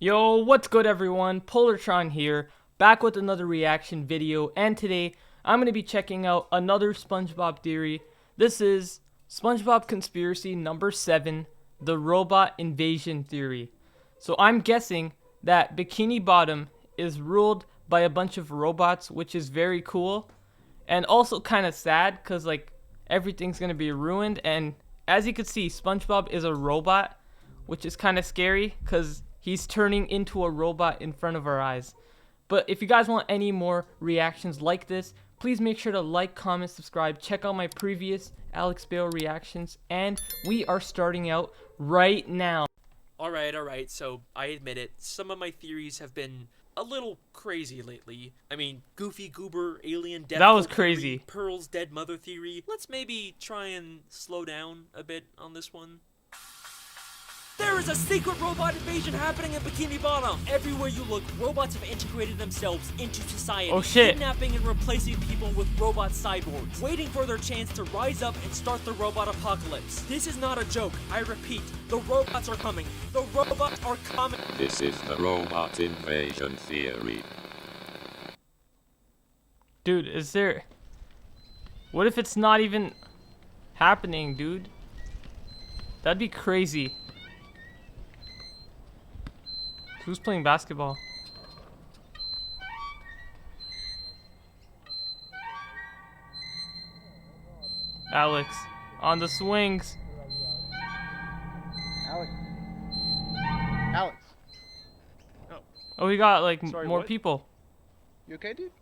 Yo, what's good everyone? Polartron here, back with another reaction video, and today I'm going to be checking out another SpongeBob theory. This is SpongeBob Conspiracy number 7, the robot invasion theory. So I'm guessing that Bikini Bottom is ruled by a bunch of robots, which is very cool, and also kind of sad, because like everything's going to be ruined, and as you can see, SpongeBob is a robot, which is kind of scary, because he's turning into a robot in front of our eyes. But if you guys want any more reactions like this, please make sure to like, comment, subscribe. Check out my previous Alex Bale reactions. And we are starting out right now. Alright, so I admit it, some of my theories have been a little crazy lately. I mean, Goofy Goober, Alien Death. That was Theory, crazy. Pearl's dead mother theory. Let's maybe try and slow down a bit on this one. There is a secret robot invasion happening in Bikini Bottom. Everywhere you look, robots have integrated themselves into society. Oh shit. Kidnapping and replacing people with robot cyborgs, waiting for their chance to rise up and start the robot apocalypse. This is not a joke. I repeat, the robots are coming. The robots are coming. This is the robot invasion theory. Dude, is there... What if it's not even happening, dude? That'd be crazy. Who's playing basketball? Alex, on the swings. Alex. Oh, we got like Sorry, more what? people. You okay, dude?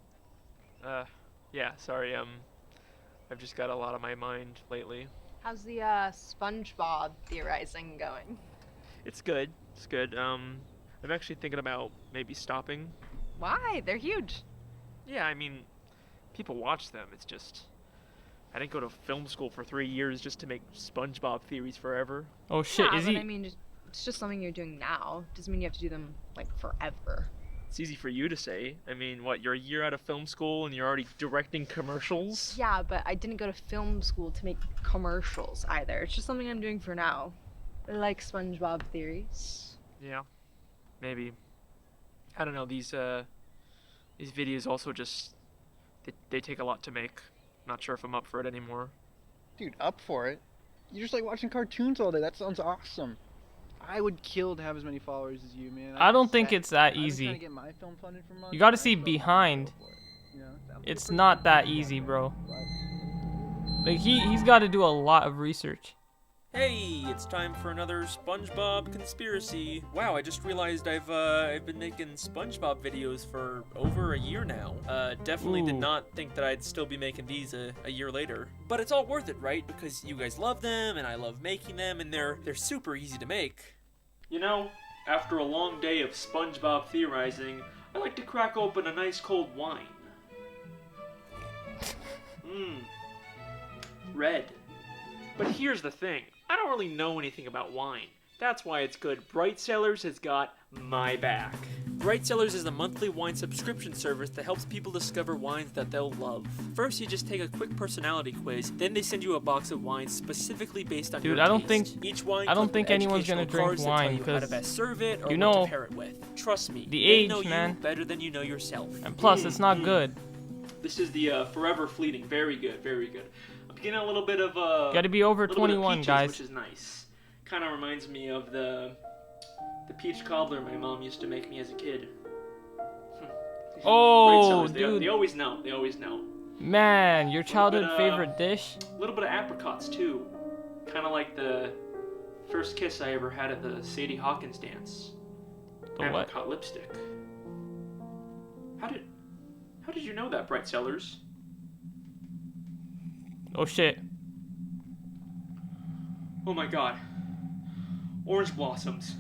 Yeah, sorry, I've just got a lot on my mind lately. How's the SpongeBob theorizing going? It's good, I'm actually thinking about maybe stopping. Why? They're huge. Yeah, I mean, people watch them, it's just... I didn't go to film school for 3 years just to make SpongeBob theories forever. Oh shit, Yeah, is but he... I mean, it's just something you're doing now. Doesn't mean you have to do them, like, forever. It's easy for you to say. I mean, what, you're a year out of film school and you're already directing commercials? Yeah, but I didn't go to film school to make commercials either. It's just something I'm doing for now. I like SpongeBob theories. Yeah, maybe. I don't know, these videos also just... They take a lot to make. Not sure if I'm up for it anymore. Dude, up for it? You just like watching cartoons all day. That sounds awesome. I would kill to have as many followers as you, man. I don't think it's that I've been trying easy. to get my film funded for months, You gotta and I see still behind. don't go for it. You know, that was It's pretty not that cool. easy, bro. But- Like he's got to do a lot of research. Hey, it's time for another SpongeBob conspiracy. Wow, I just realized I've been making SpongeBob videos for over a year now. Definitely did Ooh. not think that I'd still be making these a year later. But it's all worth it, right? Because you guys love them, and I love making them, and they're super easy to make. You know, after a long day of SpongeBob theorizing, I like to crack open a nice cold wine. Red. But here's the thing, I don't really know anything about wine. That's why it's good. Bright Cellars has got my back. Bright Cellars is a monthly wine subscription service that helps people discover wines that they'll love. First, you just take a quick personality quiz, then they send you a box of wines specifically based on Dude, your I don't taste. think- Each wine I don't comes think with anyone's gonna educational drink cards that tell wine, you how to 'cause best serve it or you what know to pair it with. Trust me, the they age, know you man. better than you know yourself. And plus, it's not good. This is the Forever Fleeting. Very good, very good. I'm getting a little bit of Got to be over little bit of 21, peaches, guys. which is nice. Kind of reminds me of the peach cobbler my mom used to make me as a kid. Oh, They dude. always know. They always know. Man, your childhood bit, favorite dish? A little bit of apricots too. Kind of like the first kiss I ever had at the Sadie Hawkins dance. The what? Apricot lipstick. How did you know that, Bright Cellars? Oh shit. Oh my god. Orange blossoms.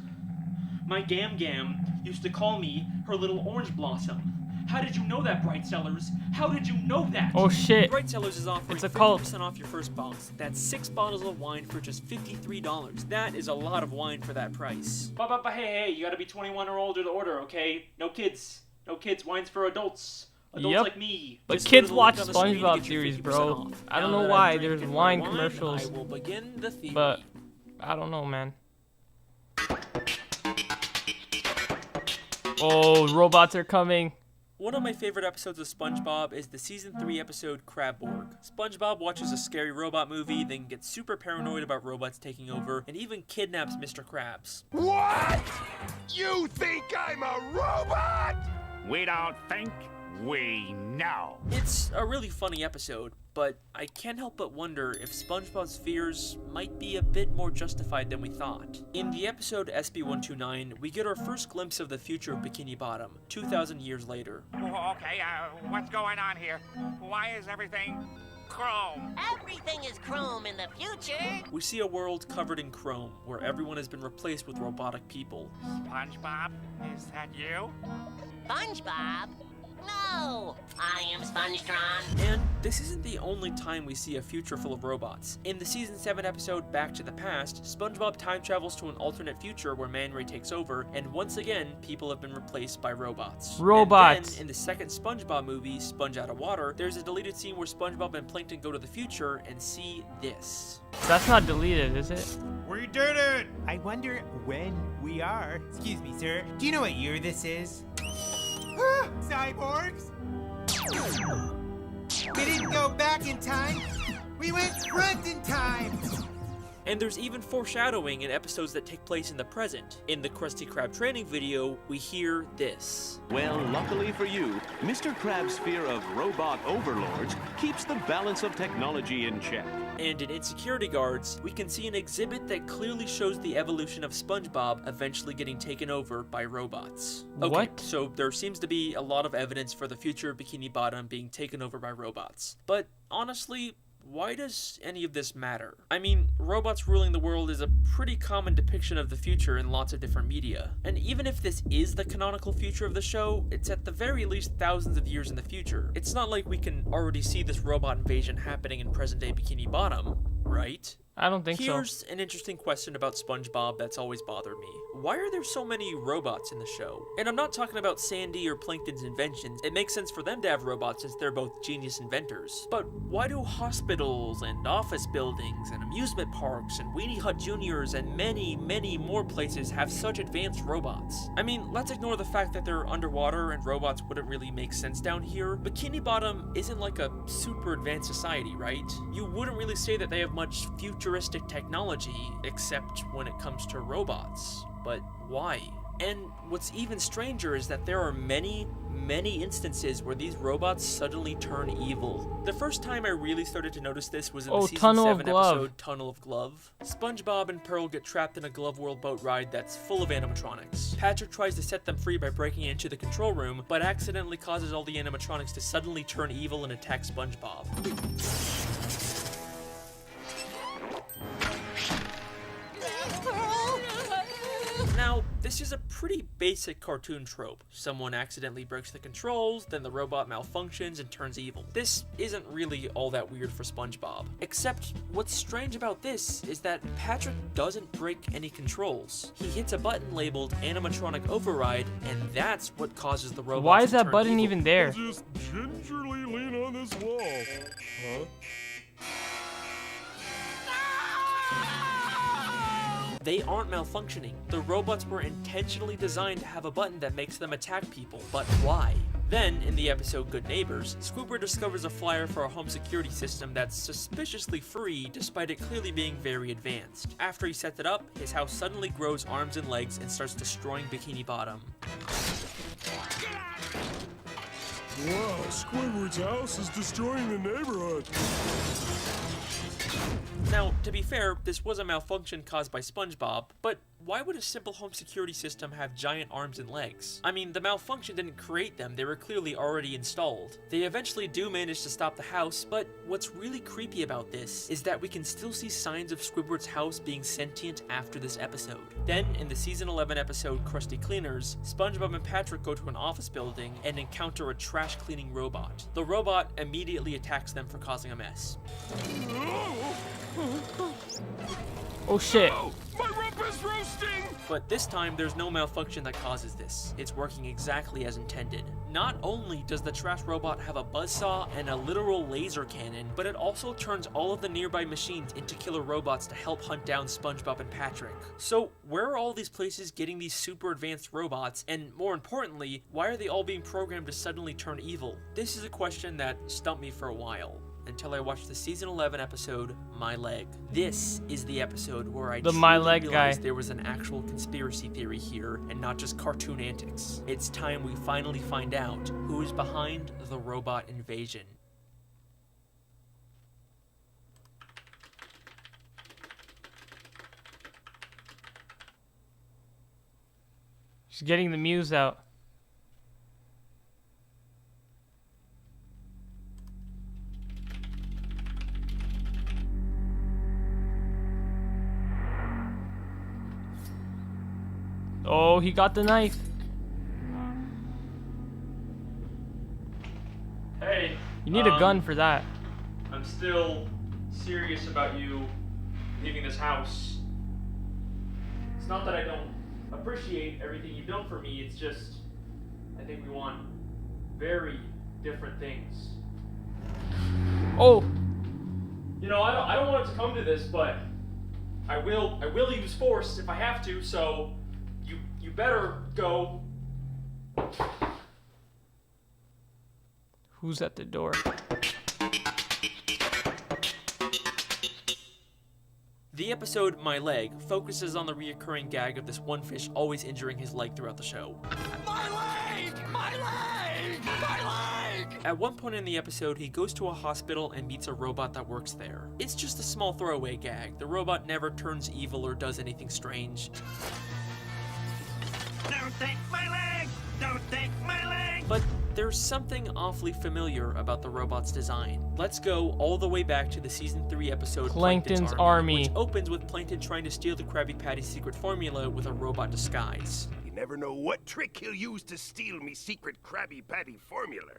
My Gam Gam used to call me her little orange blossom. How did you know that, Bright Cellars? How did you know that? Oh shit. Bright Cellars is offering It's a cult. 50% off your first box. That's 6 bottles of wine for just $53. That is a lot of wine for that price. But hey, you gotta be 21 or older to order, okay? No kids. No kids. Wine's for adults. Adults Yep. like me. But Just go kids to the link watch on the screen to SpongeBob get your series, 50% bro. off. I don't Now know that why I've there's drank wine my commercials. I will begin the theory. But I don't know, man. Oh, robots are coming. One of my favorite episodes of SpongeBob is the season 3 episode Crabborg. SpongeBob watches a scary robot movie, then gets super paranoid about robots taking over, and even kidnaps Mr. Krabs. What? You think I'm a robot? We don't think, we know. It's a really funny episode, but I can't help but wonder if SpongeBob's fears might be a bit more justified than we thought. In the episode SB129, we get our first glimpse of the future of Bikini Bottom, 2,000 years later. Okay, what's going on here? Why is everything chrome? Everything is chrome in the future. We see a world covered in chrome, where everyone has been replaced with robotic people. SpongeBob, is that you? SpongeBob? No, I am SpongeTron. And this isn't the only time we see a future full of robots. In the season 7 episode Back to the Past, SpongeBob time travels to an alternate future where Man Ray takes over, and once again, people have been replaced by robots. Robots. And then, in the second SpongeBob movie, Sponge Out of Water, there's a deleted scene where SpongeBob and Plankton go to the future and see this. That's not deleted, is it? We did it! I wonder when we are. Excuse me, sir. Do you know what year this is? Cyborgs! We didn't go back in time. We went front in time. And there's even foreshadowing in episodes that take place in the present. In the Krusty Krab training video, we hear this. Well, luckily for you, Mr. Krab's fear of robot overlords keeps the balance of technology in check. And in Insecurity Guards, we can see an exhibit that clearly shows the evolution of SpongeBob eventually getting taken over by robots. Okay, What? so there seems to be a lot of evidence for the future of Bikini Bottom being taken over by robots. But honestly, why does any of this matter? I mean, robots ruling the world is a pretty common depiction of the future in lots of different media. And even if this is the canonical future of the show, it's at the very least thousands of years in the future. It's not like we can already see this robot invasion happening in present-day Bikini Bottom, right? I don't think Here's an interesting question about SpongeBob that's always bothered me. Why are there so many robots in the show? And I'm not talking about Sandy or Plankton's inventions. It makes sense for them to have robots since they're both genius inventors. But why do hospitals and office buildings and amusement parks and Weenie Hut Juniors and many, many more places have such advanced robots? I mean, let's ignore the fact that they're underwater and robots wouldn't really make sense down here. Bikini Bottom isn't like a super advanced society, right? You wouldn't really say that they have much futuristic technology, except when it comes to robots. But why? And what's even stranger is that there are many, many instances where these robots suddenly turn evil. The first time I really started to notice this was in the season 7 episode Tunnel of Glove. SpongeBob and Pearl get trapped in a Glove World boat ride that's full of animatronics. Patrick tries to set them free by breaking into the control room, but accidentally causes all the animatronics to suddenly turn evil and attack SpongeBob. Now, this is a pretty basic cartoon trope. Someone accidentally breaks the controls, then the robot malfunctions and turns evil. This isn't really all that weird for SpongeBob. Except, what's strange about this is that Patrick doesn't break any controls. He hits a button labeled animatronic override, and that's what causes the robot Why is to that turn button evil. even there? Just gingerly lean on this wall. Huh? They aren't malfunctioning. The robots were intentionally designed to have a button that makes them attack people, but why? Then, in the episode Good Neighbors, Squidward discovers a flyer for a home security system that's suspiciously free despite it clearly being very advanced. After he sets it up, his house suddenly grows arms and legs and starts destroying Bikini Bottom. Wow, Squidward's house is destroying the neighborhood. Now, to be fair, this was a malfunction caused by SpongeBob, but why would a simple home security system have giant arms and legs? I mean, the malfunction didn't create them, they were clearly already installed. They eventually do manage to stop the house, but what's really creepy about this is that we can still see signs of Squidward's house being sentient after this episode. Then, in the season 11 episode Krusty Cleaners, SpongeBob and Patrick go to an office building and encounter a trash cleaning robot. The robot immediately attacks them for causing a mess. Oh shit. My rubber! is roasting! But this time, there's no malfunction that causes this. It's working exactly as intended. Not only does the trash robot have a buzzsaw and a literal laser cannon, but it also turns all of the nearby machines into killer robots to help hunt down SpongeBob and Patrick. So, where are all these places getting these super advanced robots, and more importantly, why are they all being programmed to suddenly turn evil? This is a question that stumped me for a while, until I watched the season 11 episode, My Leg. This is the episode where I My Leg realized guy. there was an actual conspiracy theory here, and not just cartoon antics. It's time we finally find out who is behind the robot invasion. She's getting the muse out. Oh, he got the knife. Hey. You need a gun for that. I'm still serious about you leaving this house. It's not that I don't appreciate everything you've done for me, it's just I think we want very different things. Oh. You know, I don't want it to come to this, but I will use force if I have to, so you better go. Who's at the door? The episode My Leg focuses on the reoccurring gag of this one fish always injuring his leg throughout the show. My leg! My leg! My leg! At one point in the episode, he goes to a hospital and meets a robot that works there. It's just a small throwaway gag. The robot never turns evil or does anything strange. Don't take my leg! Don't take my leg! But there's something awfully familiar about the robot's design. Let's go all the way back to the season 3 episode Plankton's Army, which opens with Plankton trying to steal the Krabby Patty's secret formula with a robot disguise. You never know what trick he'll use to steal me secret Krabby Patty formula.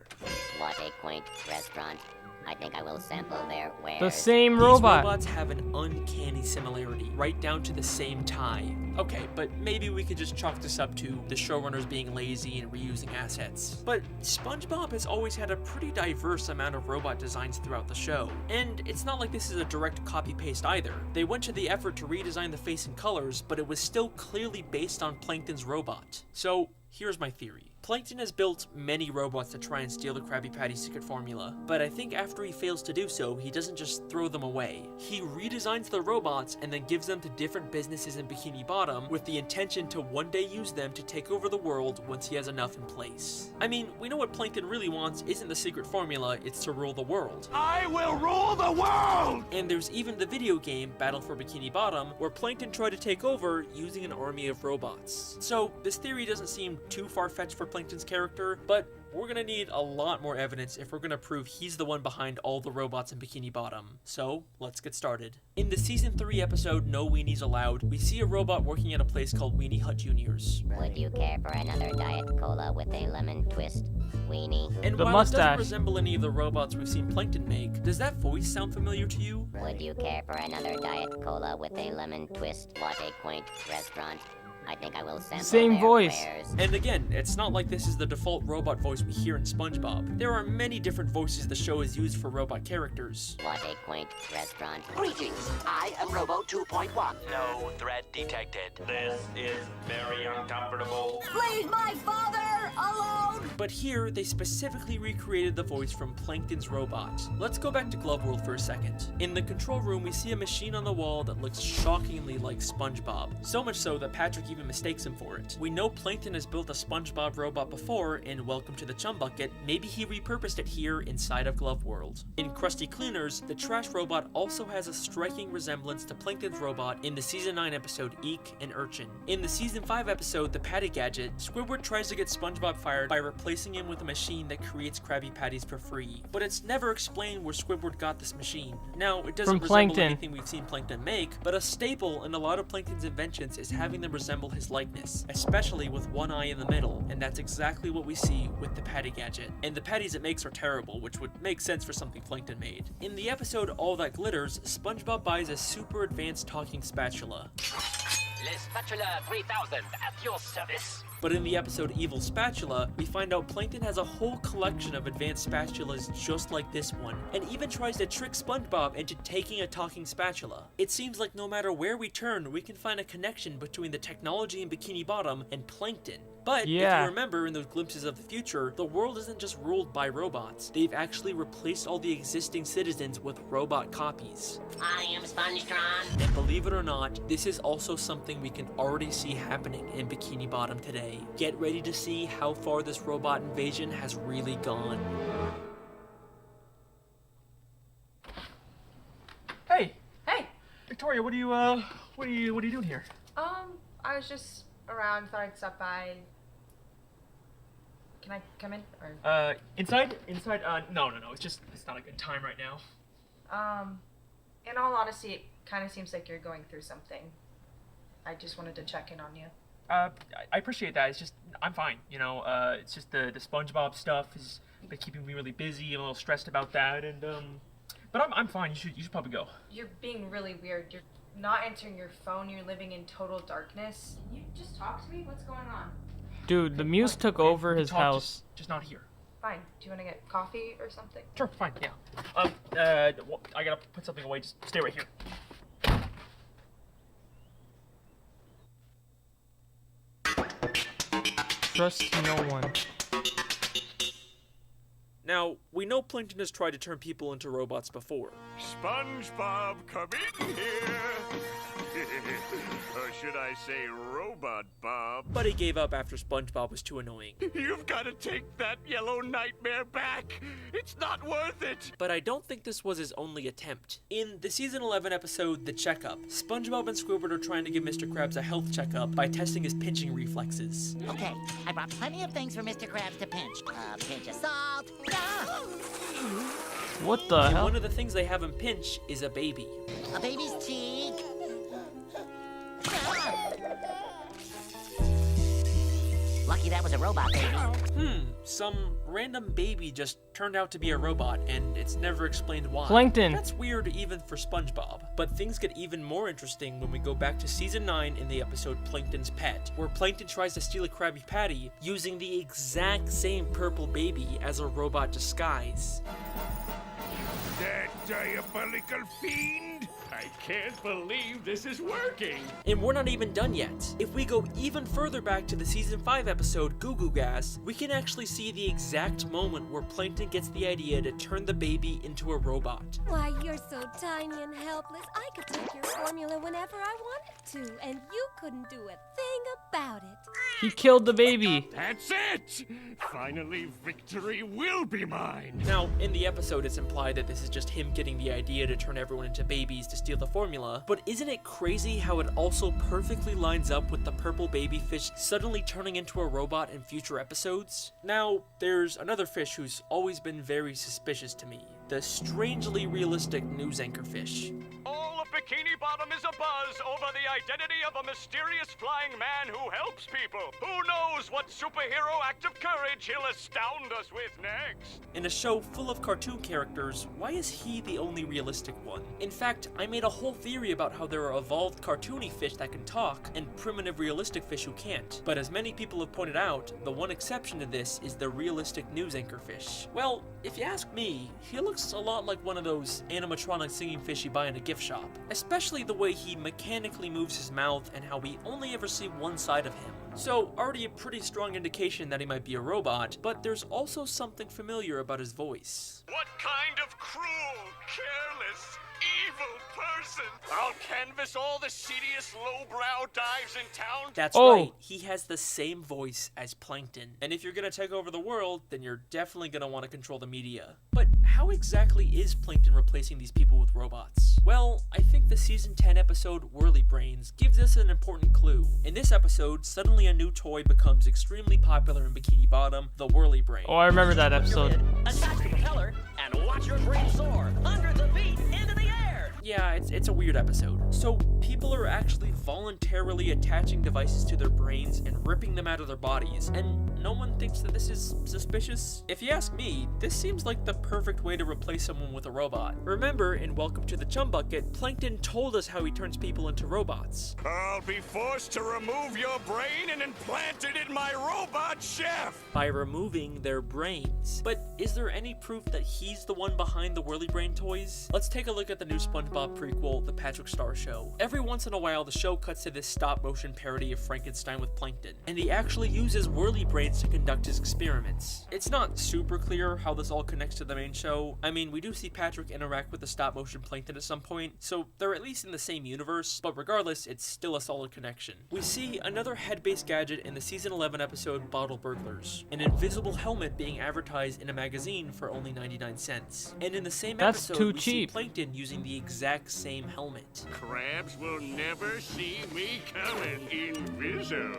What a quaint restaurant. I think I will sample their wares. the same These robot. robots have an uncanny similarity, right down to the same tie. Okay, but maybe we could just chalk this up to the showrunners being lazy and reusing assets. But SpongeBob has always had a pretty diverse amount of robot designs throughout the show. And it's not like this is a direct copy-paste either. They went to the effort to redesign the face and colors, but it was still clearly based on Plankton's robot. So, here's my theory. Plankton has built many robots to try and steal the Krabby Patty secret formula, but I think after he fails to do so, he doesn't just throw them away. He redesigns the robots and then gives them to different businesses in Bikini Bottom with the intention to one day use them to take over the world once he has enough in place. I mean, we know what Plankton really wants isn't the secret formula, it's to rule the world. I will rule the world! And there's even the video game, Battle for Bikini Bottom, where Plankton tried to take over using an army of robots. So, this theory doesn't seem too far-fetched for Plankton's character, but we're gonna need a lot more evidence if we're gonna prove he's the one behind all the robots in Bikini Bottom. So, let's get started. In the season 3 episode, No Weenies Allowed, we see a robot working at a place called Weenie Hut Juniors. Would you care for another Diet Cola with a lemon twist, Weenie? And The while it mustache. doesn't resemble any of the robots we've seen Plankton make, does that voice sound familiar to you? Would you care for another Diet Cola with a lemon twist? What a quaint restaurant. I think I will sample Same their voice. wares. And again, it's not like this is the default robot voice we hear in SpongeBob. There are many different voices the show has used for robot characters. What a quaint restaurant. Greetings, I am Robo 2.1. No threat detected. This is very uncomfortable. Leave my father alone! But here, they specifically recreated the voice from Plankton's robot. Let's go back to Glove World for a second. In the control room, we see a machine on the wall that looks shockingly like SpongeBob. So much so that Patrick even mistakes him for it. We know Plankton has built a SpongeBob robot before in Welcome to the Chum Bucket. Maybe he repurposed it here inside of Glove World. In Krusty Cleaners, the trash robot also has a striking resemblance to Plankton's robot in the season 9 episode Eek and Urchin. In the season 5 episode The Patty Gadget, Squidward tries to get SpongeBob fired by replacing him with a machine that creates Krabby Patties for free. But it's never explained where Squidward got this machine. Now, it doesn't From resemble Plankton. anything we've seen Plankton make, but a staple in a lot of Plankton's inventions is having them resemble his likeness, especially with one eye in the middle, and that's exactly what we see with the Patty Gadget. And the patties it makes are terrible, which would make sense for something Plankton made. In the episode All That Glitters, SpongeBob buys a super advanced talking spatula. Les Spatula 3000 at your service. But in the episode Evil Spatula, we find out Plankton has a whole collection of advanced spatulas just like this one, and even tries to trick SpongeBob into taking a talking spatula. It seems like no matter where we turn, we can find a connection between the technology in Bikini Bottom and Plankton. But if you remember in those glimpses of the future, the world isn't just ruled by robots. They've actually replaced all the existing citizens with robot copies. I am SpongeTron. And believe it or not, this is also something we can already see happening in Bikini Bottom today. Get ready to see how far this robot invasion has really gone. Hey, Hey. Victoria, what are you doing here? I was just around, thought I'd stop by. Can I come in? Or Inside? No, it's not a good time right now. in all honesty, it kind of seems like you're going through something. I just wanted to check in on you. I appreciate that. It's just, I'm fine, you know, it's just the SpongeBob stuff has been keeping me really busy and a little stressed about that, and, but I'm fine. You should probably go. You're being really weird. You're not answering your phone. You're living in total darkness. You just talk to me? What's going on? Dude, the Muse took over his house. Just not here. Fine. Do you want to get coffee or something? Sure, fine, yeah. I gotta put something away. Just stay right here. Trust no one. Now, we know Plankton has tried to turn people into robots before. SpongeBob, come in here. Or should I say Robot Bob? But he gave up after SpongeBob was too annoying. You've got to take that yellow nightmare back. It's not worth it. But I don't think this was his only attempt. In the season 11 episode, The Checkup, SpongeBob and Squidward are trying to give Mr. Krabs a health checkup by testing his pinching reflexes. Okay, I brought plenty of things for Mr. Krabs to pinch. A pinch of salt. What the and hell? One of the things they have him pinch is a baby. A baby's cheek. Lucky that was a robot baby. Some random baby just turned out to be a robot, and it's never explained why. Plankton. That's weird even for SpongeBob. But things get even more interesting when we go back to season 9 in the episode Plankton's Pet, where Plankton tries to steal a Krabby Patty using the exact same purple baby as a robot disguise. That diabolical fiend! I can't believe this is working! And we're not even done yet. If we go even further back to the season 5 episode Goo Goo Gas, we can actually see the exact moment where Plankton gets the idea to turn the baby into a robot. Why, you're so tiny and helpless, I could take your formula whenever I wanted to, and you couldn't do a thing about it. He killed the baby. That's it! Finally, victory will be mine! Now, in the episode, it's implied that this is just him getting the idea to turn everyone into babies to steal the formula, but isn't it crazy how it also perfectly lines up with the purple baby fish suddenly turning into a robot in future episodes? Now, there's another fish who's always been very suspicious to me, the strangely realistic news anchor fish. All of Bikini Bottom is abuzz over the identity of a mysterious flying man who helps people. Who knows what superhero act of courage he'll astound us with next? In a show full of cartoon characters, why is he the only realistic one? In fact, I made a whole theory about how there are evolved cartoony fish that can talk and primitive realistic fish who can't. But as many people have pointed out, the one exception to this is the realistic news anchor fish. Well, if you ask me, he looks a lot like one of those animatronic singing fish you buy in a gift shop. Especially the way he mechanically moves his mouth and how we only ever see one side of him. So, already a pretty strong indication that he might be a robot, but there's also something familiar about his voice. What kind of cruel, careless, evil person? I'll canvass all the seediest lowbrow dives in town. That's right, he has the same voice as Plankton. And if you're gonna take over the world, then you're definitely gonna want to control the media. But how exactly is Plankton replacing these people with robots? Well, I think the season 10 episode Whirly Brains gives us an important clue. In this episode, suddenly a new toy becomes extremely popular in Bikini Bottom, the Whirly Brain. Oh, I remember that episode. Attach the propeller and watch your brain soar hundreds of feet into the air. Yeah, it's a weird episode. So, people are actually voluntarily attaching devices to their brains and ripping them out of their bodies. And no one thinks that this is suspicious? If you ask me, this seems like the perfect way to replace someone with a robot. Remember, in Welcome to the Chum Bucket, Plankton told us how he turns people into robots. I'll be forced to remove your brain and implant it in my robot chef! By removing their brains. But is there any proof that he's the one behind the Whirly Brain toys? Let's take a look at the new SpongeBob prequel, The Patrick Star Show. Every once in a while, the show cuts to this stop-motion parody of Frankenstein with Plankton, and he actually uses Whirly Brains to conduct his experiments. It's not super clear how this all connects to the main show. I mean, we do see Patrick interact with the stop-motion Plankton at some point, so they're at least in the same universe, but regardless, it's still a solid connection. We see another head-based gadget in the season 11 episode Bottle Burglars, an invisible helmet being advertised in a magazine for only 99 cents. And in the same episode, we see Plankton using the exact same helmet. Crabs will never see me coming in Visos.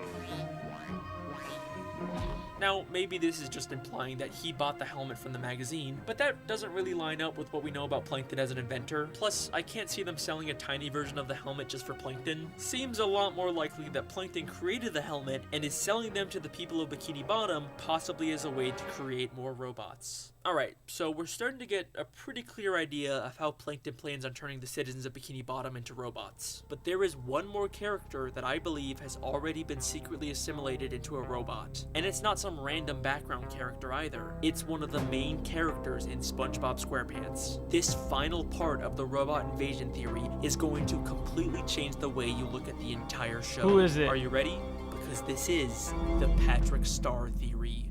Now, maybe this is just implying that he bought the helmet from the magazine, but that doesn't really line up with what we know about Plankton as an inventor. Plus, I can't see them selling a tiny version of the helmet just for Plankton. Seems a lot more likely that Plankton created the helmet and is selling them to the people of Bikini Bottom, possibly as a way to create more robots. Alright, so we're starting to get a pretty clear idea of how Plankton plans on turning the citizens of Bikini Bottom into robots. But there is one more character that I believe has already been secretly assimilated into a robot. And it's not some random background character either. It's one of the main characters in SpongeBob SquarePants. This final part of the robot invasion theory is going to completely change the way you look at the entire show. Who is it? Are you ready? Because this is the Patrick Star theory.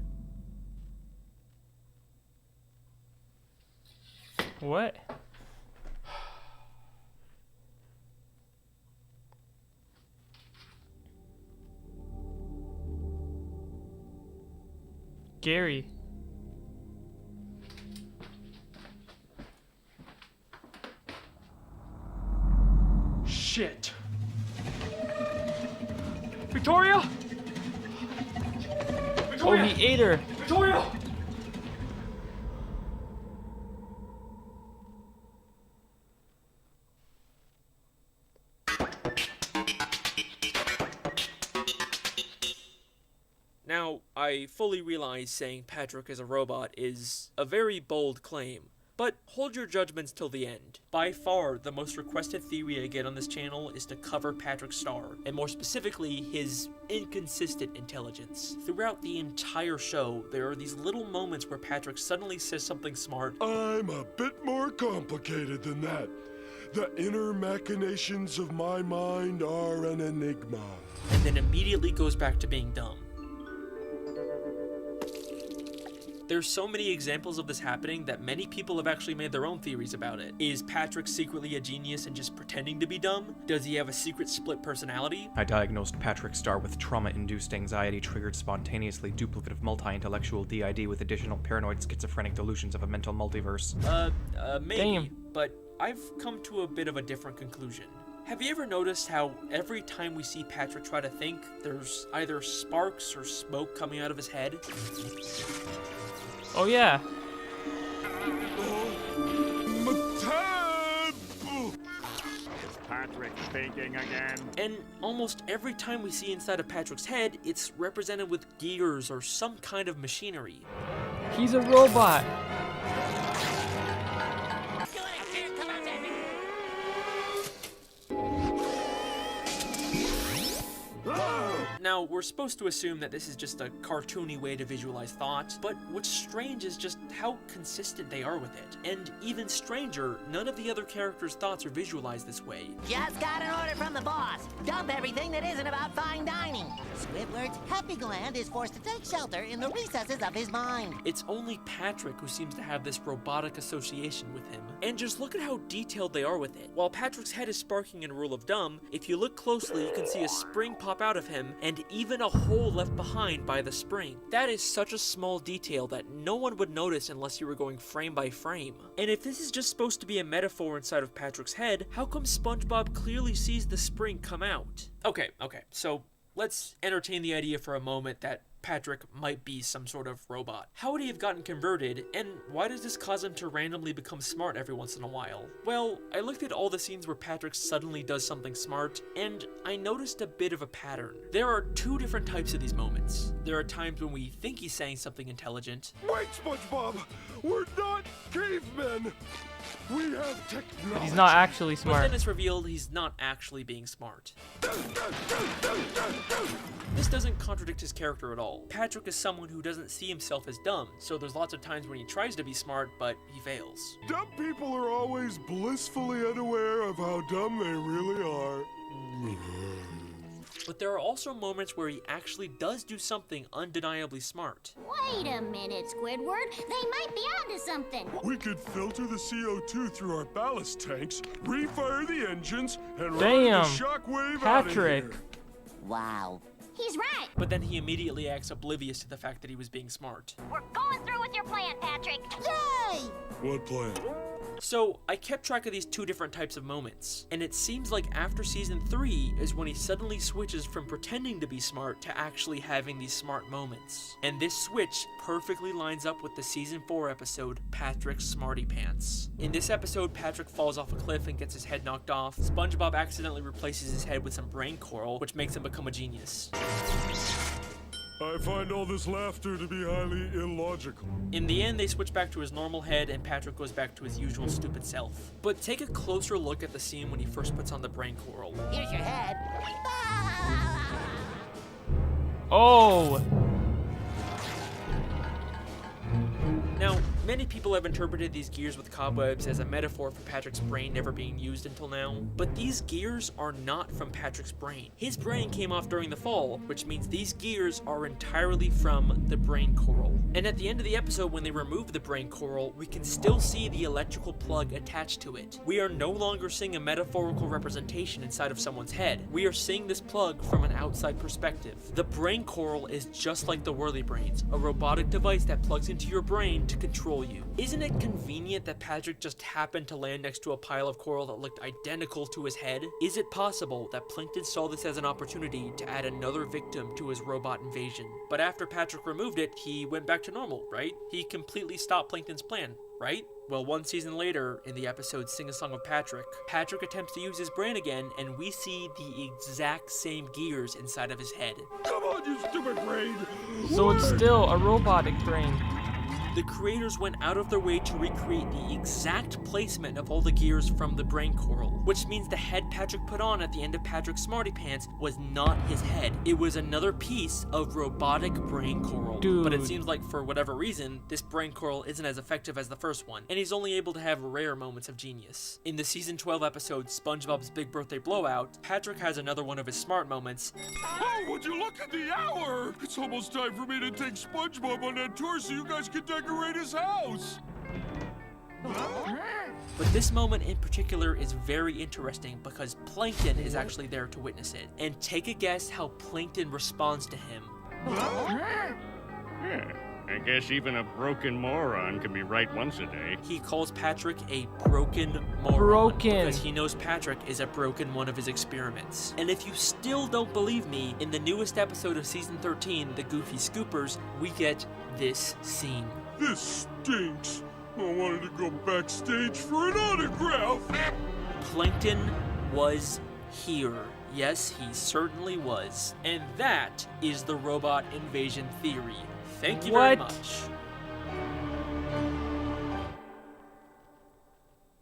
What? Gary. Shit. Victoria? Victoria! Oh, he ate her. Victoria! Now, I fully realize saying Patrick is a robot is a very bold claim, but hold your judgments till the end. By far, the most requested theory I get on this channel is to cover Patrick Star, and more specifically, his inconsistent intelligence. Throughout the entire show, there are these little moments where Patrick suddenly says something smart. I'm a bit more complicated than that. The inner machinations of my mind are an enigma. And then immediately goes back to being dumb. There's so many examples of this happening that many people have actually made their own theories about it. Is Patrick secretly a genius and just pretending to be dumb? Does he have a secret split personality? I diagnosed Patrick Star with trauma-induced anxiety triggered spontaneously duplicative multi-intellectual DID with additional paranoid schizophrenic delusions of a mental multiverse. Maybe, Damn. but I've come to a bit of a different conclusion. Have you ever noticed how every time we see Patrick try to think, there's either sparks or smoke coming out of his head? Oh yeah. Is Patrick speaking again? And almost every time we see inside of Patrick's head, it's represented with gears or some kind of machinery. He's a robot. Now, we're supposed to assume that this is just a cartoony way to visualize thought, but what's strange is just how consistent they are with it. And even stranger, none of the other characters' thoughts are visualized this way. Just got an order from the boss. Dump everything that isn't about fine dining. Squidward's happy gland is forced to take shelter in the recesses of his mind. It's only Patrick who seems to have this robotic association with him. And just look at how detailed they are with it. While Patrick's head is sparking in Rule of Dumb, if you look closely, you can see a spring pop out of him, and even a hole left behind by the spring. That is such a small detail that no one would notice unless you were going frame by frame. And if this is just supposed to be a metaphor inside of Patrick's head, how come SpongeBob clearly sees the spring come out? Okay, so let's entertain the idea for a moment that Patrick might be some sort of robot. How would he have gotten converted, and why does this cause him to randomly become smart every once in a while? Well, I looked at all the scenes where Patrick suddenly does something smart, and I noticed a bit of a pattern. There are two different types of these moments. There are times when we think he's saying something intelligent. Wait, SpongeBob! We're not cavemen! We have technology! But he's not actually But smart. then it's revealed he's not actually being smart. This doesn't contradict his character at all. Patrick is someone who doesn't see himself as dumb, so there's lots of times when he tries to be smart, but he fails. Dumb people are always blissfully unaware of how dumb they really are. But there are also moments where he actually does do something undeniably smart. Wait a minute, Squidward. They might be onto something. We could filter the CO2 through our ballast tanks, refire the engines, and ride Damn, the shockwave out of Patrick. here. Wow. He's right. But then he immediately acts oblivious to the fact that he was being smart. We're going through with your plan, Patrick. Yay! What plan? So, I kept track of these two different types of moments, and it seems like after season 3 is when he suddenly switches from pretending to be smart to actually having these smart moments. And this switch perfectly lines up with the season 4 episode, Patrick's Smarty Pants. In this episode, Patrick falls off a cliff and gets his head knocked off. SpongeBob accidentally replaces his head with some brain coral, which makes him become a genius. I find all this laughter to be highly illogical. In the end, they switch back to his normal head and Patrick goes back to his usual stupid self. But take a closer look at the scene when he first puts on the brain coral. Here's your head. Oh! Now, many people have interpreted these gears with cobwebs as a metaphor for Patrick's brain never being used until now, but these gears are not from Patrick's brain. His brain came off during the fall, which means these gears are entirely from the brain coral. And at the end of the episode, when they remove the brain coral, we can still see the electrical plug attached to it. We are no longer seeing a metaphorical representation inside of someone's head. We are seeing this plug from an outside perspective. The brain coral is just like the Whirly Brains, a robotic device that plugs into your brain to control you. Isn't it convenient that Patrick just happened to land next to a pile of coral that looked identical to his head? Is it possible that Plankton saw this as an opportunity to add another victim to his robot invasion? But after Patrick removed it, he went back to normal, right? He completely stopped Plankton's plan, right? Well, one season later, in the episode Sing a Song of Patrick, Patrick attempts to use his brain again, and we see the exact same gears inside of his head. Come on, you stupid brain! So it's still a robotic brain. The creators went out of their way to recreate the exact placement of all the gears from the brain coral, which means the head Patrick put on at the end of Patrick's Smarty Pants was not his head. It was another piece of robotic brain coral. Dude. But it seems like for whatever reason, this brain coral isn't as effective as the first one, and he's only able to have rare moments of genius. In the season 12 episode, SpongeBob's Big Birthday Blowout, Patrick has another one of his smart moments. Oh, would you look at the hour? It's almost time for me to take SpongeBob on that tour so you guys can decorate his house. But this moment in particular is very interesting because Plankton is actually there to witness it. And take a guess how Plankton responds to him. I guess even a broken moron can be right once a day. He calls Patrick a broken moron. Broken. Because he knows Patrick is a broken one of his experiments. And if you still don't believe me, in the newest episode of season 13, The Goofy Scoopers, we get this scene. This stinks. I wanted to go backstage for an autograph. Plankton was here. Yes, he certainly was. And that is the robot invasion theory. Thank you very much.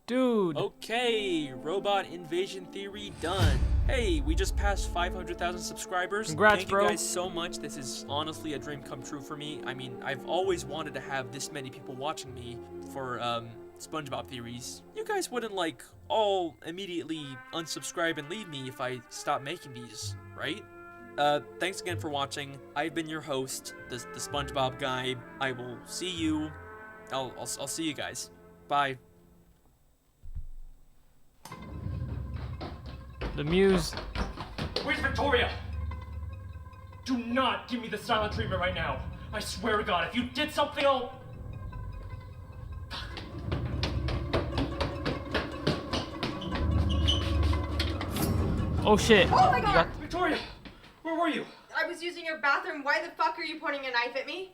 Dude. Okay, robot invasion theory done. Hey, we just passed 500,000 subscribers. Congrats, Thank bro. you guys so much. This is honestly a dream come true for me. I mean, I've always wanted to have this many people watching me for SpongeBob theories. You guys wouldn't like all immediately unsubscribe and leave me if I stop making these, right? Thanks again for watching. I've been your host, the SpongeBob guy. I will see you. I'll see you guys. Bye. The muse. Where's Victoria? Do not give me the silent treatment right now. I swear to God, if you did something, I'll... Oh shit. Oh my God! Victoria, where were you? I was using your bathroom. Why the fuck are you pointing a knife at me?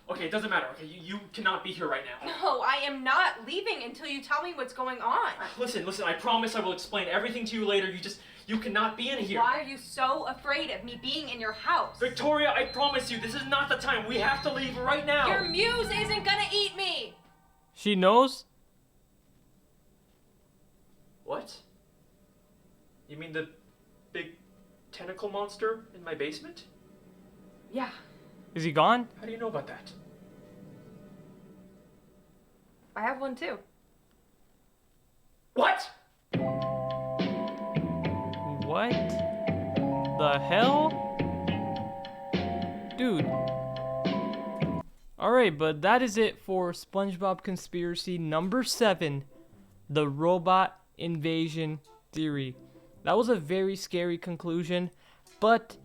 Okay, it doesn't matter. Okay, you cannot be here right now. No, I am not leaving until you tell me what's going on. Listen, I promise I will explain everything to you later. You cannot be in here. Why are you so afraid of me being in your house? Victoria, I promise you, this is not the time. We have to leave right now. Your muse isn't gonna eat me. She knows? What? You mean the big tentacle monster in my basement? Yeah. Is he gone? How do you know about that? I have one too. What? What the hell? Dude. Alright, but that is it for SpongeBob Conspiracy number 7, the robot invasion theory. That was a very scary conclusion, but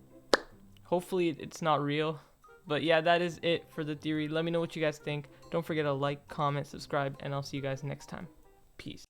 hopefully it's not real. But yeah, that is it for the theory. Let me know what you guys think. Don't forget to like, comment, subscribe, and I'll see you guys next time. Peace.